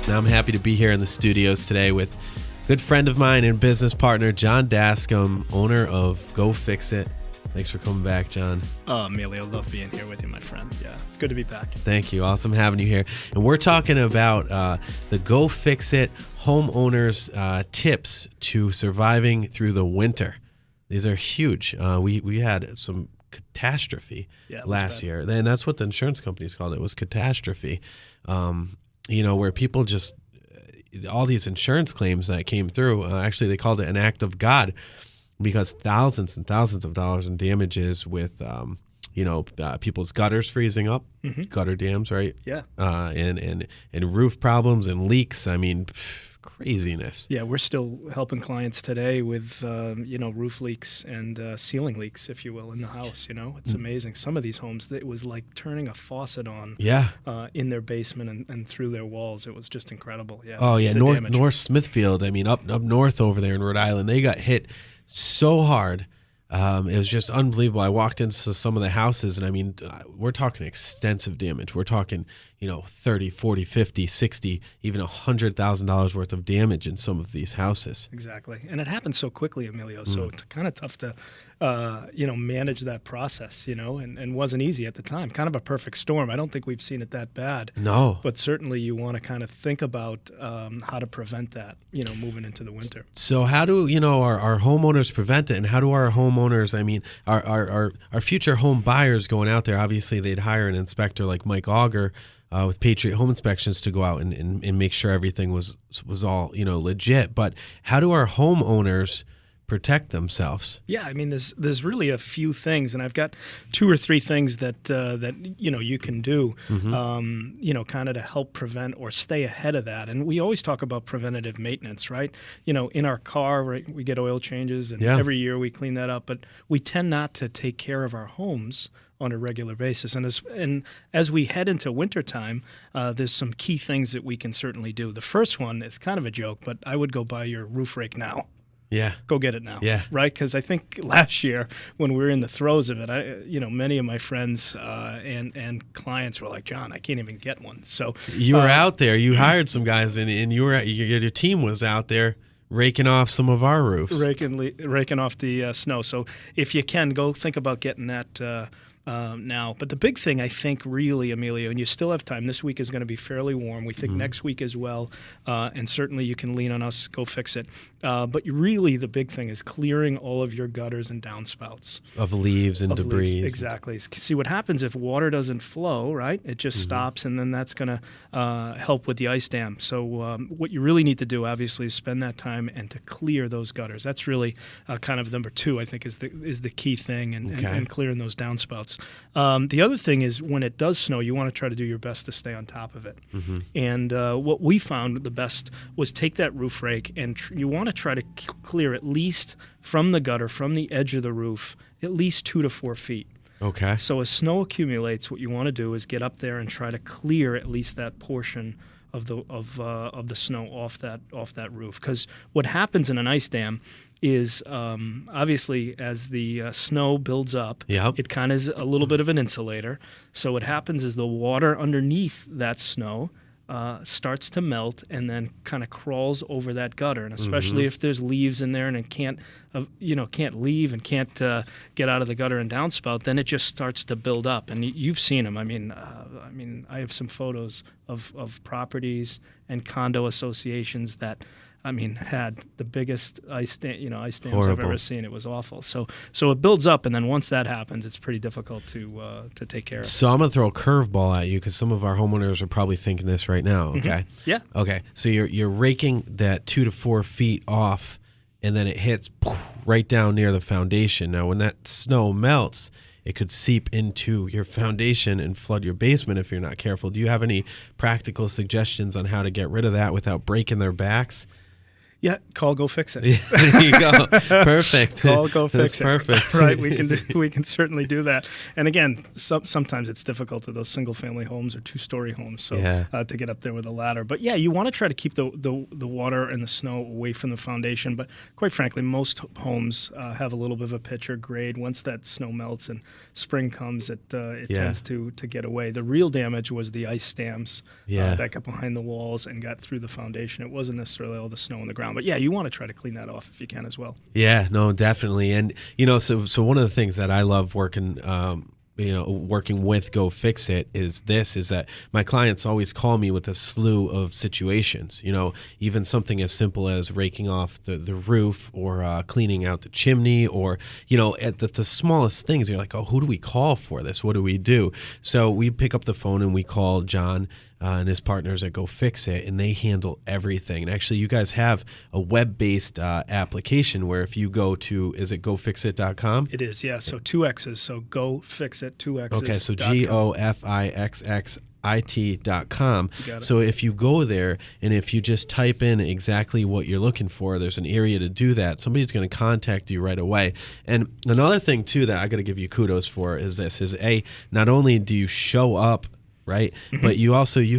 Now I'm happy to be here in the studios today with a good friend of mine and business partner, Jon Daskam, owner of Go Fixx It. Thanks for coming back, Jon. Oh, Emilio, love being here with you, my friend. Yeah, it's good to be back. Thank you. Awesome having you here. And we're talking about the Go Fixx It homeowners tips to surviving through the winter. These are huge. We had some catastrophe last year. And that's what the insurance companies called it, was catastrophe. Where people just, all these insurance claims that came through, actually they called it an act of God, because thousands and thousands of dollars in damages with, people's gutters freezing up, gutter dams, right? Yeah. And roof problems and leaks. I mean, craziness. Yeah, we're still helping clients today with, roof leaks and ceiling leaks, if you will, in the house. It's amazing. Some of these homes, it was like turning a faucet on in their basement and through their walls. It was just incredible. Yeah. Oh, yeah. North Smithfield, I mean, up north over there in Rhode Island, they got hit so hard. It was just unbelievable. I walked into some of the houses, and I mean, we're talking extensive damage. We're talking, 30, 40, 50, 60, even $100,000 worth of damage in some of these houses. Exactly. And it happened so quickly, Emilio, so it's kind of tough to, manage that process, and wasn't easy at the time. Kind of a perfect storm. I don't think we've seen it that bad. No. But certainly you want to kind of think about how to prevent that, moving into the winter. So how do, our homeowners prevent it? And how do our homeowners, I mean, our future home buyers going out there, obviously they'd hire an inspector like Mike Auger with Patriot Home Inspections to go out and make sure everything was all, legit. But how do our homeowners protect themselves? Yeah, I mean, there's really a few things, and I've got 2 or 3 things that you can do, kind of to help prevent or stay ahead of that. And we always talk about preventative maintenance, right? In our car, right, we get oil changes, and every year we clean that up. But we tend not to take care of our homes on a regular basis. And as we head into wintertime, there's some key things that we can certainly do. The first one is kind of a joke, but I would go buy your roof rake now. Yeah. Go get it now. Yeah. Right? Because I think last year when we were in the throes of it, many of my friends and clients were like, Jon, I can't even get one. So you were out there. You hired some guys, and your team was out there raking off some of our roofs. Raking off the snow. So if you can, go think about getting that now. But the big thing, I think, really, Emilio, and you still have time, this week is going to be fairly warm. We think next week as well, and certainly you can lean on us, Go Fixx It. But really the big thing is clearing all of your gutters and downspouts. Of leaves and debris. Exactly. See, what happens if water doesn't flow, right? It just stops, and then that's going to help with the ice dam. So what you really need to do, obviously, is spend that time and to clear those gutters. That's really kind of number 2, I think, is the key thing, and clearing those downspouts. The other thing is when it does snow, you want to try to do your best to stay on top of it. And what we found the best was take that roof rake, and you want to try to clear at least from the gutter, from the edge of the roof, at least 2 to 4 feet. Okay. So as snow accumulates, what you want to do is get up there and try to clear at least that portion of the snow off that roof. Because what happens in an ice dam is obviously as the snow builds up, it kind of is a little bit of an insulator. So what happens is the water underneath that snow starts to melt and then kind of crawls over that gutter. And especially if there's leaves in there and it can't leave and can't get out of the gutter and downspout, then it just starts to build up. And you've seen them. I mean, I have some photos of properties and condo associations that, had the biggest ice dams I've ever seen. It was awful. So it builds up, and then once that happens, it's pretty difficult to take care of. So I'm going to throw a curveball at you, because some of our homeowners are probably thinking this right now. Okay. Yeah. Okay. So you're raking that 2 to 4 feet off, and then it hits right down near the foundation. Now, when that snow melts, it could seep into your foundation and flood your basement if you're not careful. Do you have any practical suggestions on how to get rid of that without breaking their backs? Yeah, call Go Fixx It. Yeah, there you go. Perfect. Call Go Fixx It. Perfect. Right, we can certainly do that. And again, sometimes it's difficult to those single-family homes or two-story homes, so to get up there with a ladder. But yeah, you want to try to keep the water and the snow away from the foundation. But quite frankly, most homes have a little bit of a pitch or grade. Once that snow melts and spring comes, it tends to get away. The real damage was the ice dams that got behind the walls and got through the foundation. It wasn't necessarily all the snow on the ground. But yeah, you want to try to clean that off if you can as well. Yeah, no, definitely. And, so one of the things that I love working with Go Fixx It is that my clients always call me with a slew of situations, even something as simple as raking off the roof or cleaning out the chimney or, at the smallest things. You're like, oh, who do we call for this? What do we do? So we pick up the phone and we call Jon and his partners at Go Fixx It, and they handle everything. And actually, you guys have a web-based application where if you go to, is it gofixit.com? It is, yeah. So 2 X's. So Go Fixx It, 2 X's. Okay, so GOFIXXIT.com. So if you go there and if you just type in exactly what you're looking for, there's an area to do that. Somebody's going to contact you right away. And another thing, too, that I got to give you kudos for is not only do you show up, right? Mm-hmm. But you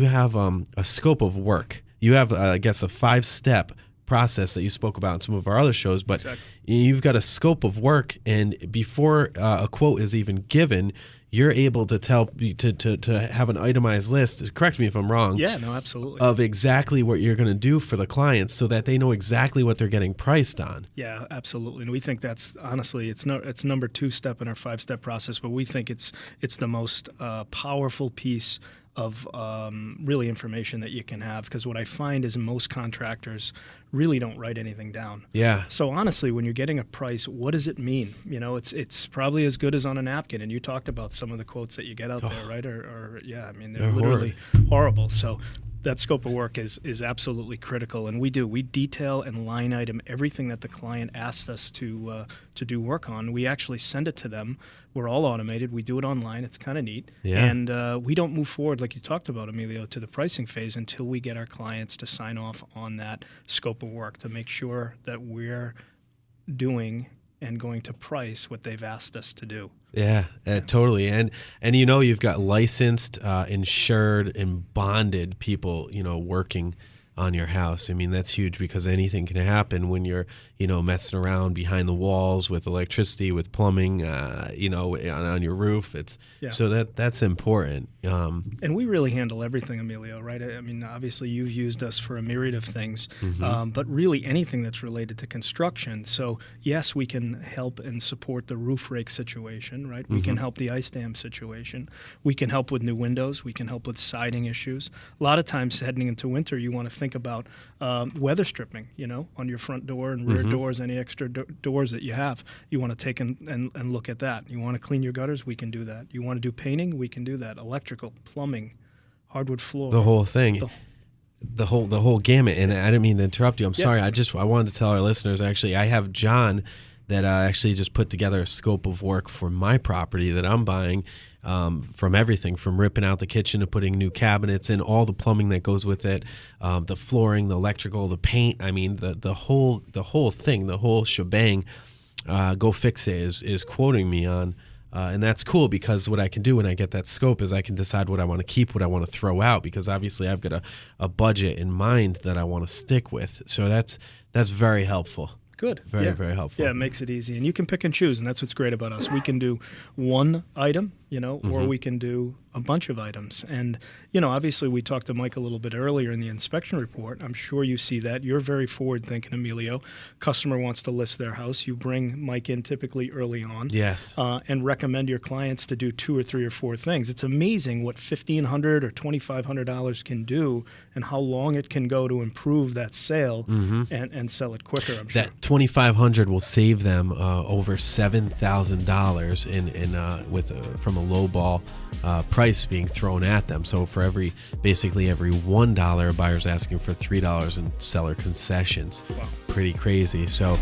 have a scope of work. You have, I guess, a 5-step process that you spoke about in some of our other shows, but you've got a scope of work, and before a quote is even given, you're able to to have an itemized list. Correct me if I'm wrong. Yeah, no, absolutely. Of exactly what you're going to do for the clients, so that they know exactly what they're getting priced on. Yeah, absolutely. And we think that's honestly, it's number 2 step in our 5-step process, but we think it's the most powerful piece of really information that you can have, because what I find is most contractors really don't write anything down. Yeah. So honestly, when you're getting a price, what does it mean? It's probably as good as on a napkin. And you talked about some of the quotes that you get out there, right? Or I mean, they're literally horrible. So that scope of work is absolutely critical, and we detail and line item everything that the client asks us to do work on. We actually send it to them. We're all automated. We do it online. It's kind of neat. Yeah. And we don't move forward, like you talked about, Emilio, to the pricing phase until we get our clients to sign off on that scope of work to make sure that we're doing and going to price what they've asked us to do. Yeah, totally. And you've got licensed, insured, and bonded people, working on your house. I mean, that's huge, because anything can happen when you're, messing around behind the walls with electricity, with plumbing, on your roof. So that's important. And we really handle everything, Emilio, right? I mean, obviously you've used us for a myriad of things, but really anything that's related to construction. So yes, we can help and support the roof rake situation, right? We can help the ice dam situation. We can help with new windows. We can help with siding issues. A lot of times heading into winter, you want to think about weather stripping, on your front door and rear doors, any extra doors that you have. You want to take and look at that. You want to clean your gutters? We can do that. You want to do painting? We can do that. Electrical, plumbing, hardwood floor. The whole thing. The whole gamut. And I didn't mean to interrupt you. I'm sorry. I wanted to tell our listeners, actually, I have Jon that actually just put together a scope of work for my property that I'm buying, from everything from ripping out the kitchen to putting new cabinets in, all the plumbing that goes with it, the flooring, the electrical, the paint. I mean, the whole thing, the whole shebang. Go Fixx It is quoting me on. And that's cool, because what I can do when I get that scope is I can decide what I want to keep, what I want to throw out, because obviously I've got a budget in mind that I want to stick with. So that's very helpful. Good. Very, very helpful. Yeah, it makes it easy. And you can pick and choose, and that's what's great about us. We can do one item, or we can do a bunch of items. And, obviously we talked to Mike a little bit earlier in the inspection report. I'm sure you see that. You're very forward-thinking, Emilio. Customer wants to list their house. You bring Mike in typically early on. Yes. And recommend your clients to do 2 or 3 or 4 things. It's amazing what $1,500 or $2,500 can do and how long it can go to improve that sale and sell it quicker, I'm sure. That $2,500 will save them over $7,000 from a low ball price being thrown at them. So for every $1, a buyer's asking for $3 in seller concessions. Wow. Pretty crazy. So